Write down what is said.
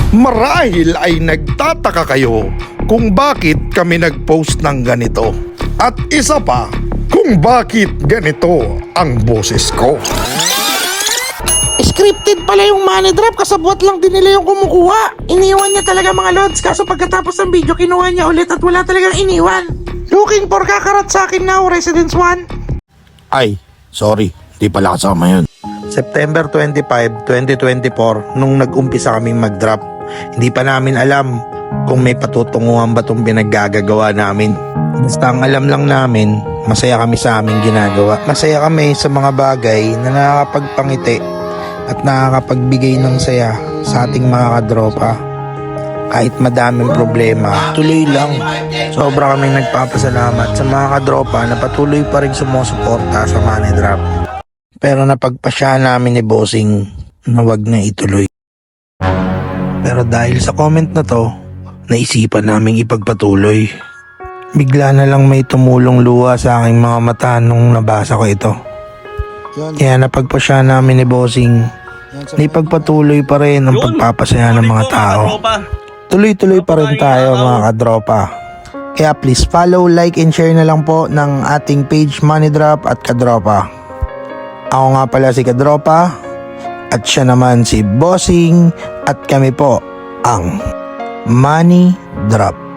Marahil ay nagtataka kayo kung bakit kami nag-post ng ganito. At isa pa, kung bakit ganito ang boses ko. Scripted pala yung money drop, kasabwat lang din nila yung kumukuha. Iniwan niya talaga mga lods, kaso pagkatapos ng video kinuha niya ulit at wala talagang iniwan. Looking for kakarat sa akin now, Residence 1. Ay, sorry, di pala kasama yun. September 25, 2024, nung nag-umpisa kaming mag-drop, hindi pa namin alam kung may patutunguhan ba itong pinaggagawa namin. Basta ang alam lang namin, masaya kami sa aming ginagawa. Masaya kami sa mga bagay na nakakapagpangiti at nakakapagbigay ng saya sa ating mga kadropa. Kahit madaming problema, tuloy lang. Sobra kaming nagpapasalamat sa mga kadropa na patuloy pa rin sumusuporta sa money drop. Pero napagpasya namin ni Bossing na wag na ituloy. Pero dahil sa comment na to, naisipan naming ipagpatuloy. Bigla na lang may tumulong luha sa aking mga mata nung nabasa ko ito. Kaya napagpasya namin ni Bossing na ipagpatuloy pa rin ang pagpapasaya ng mga tao. Tuloy-tuloy pa rin tayo mga kadropa. Kaya please follow, like, and share na lang po ng ating page Money Drop at Kadropa. Ako nga pala si Kadropa at siya naman si Bossing at kami po ang Money Drop.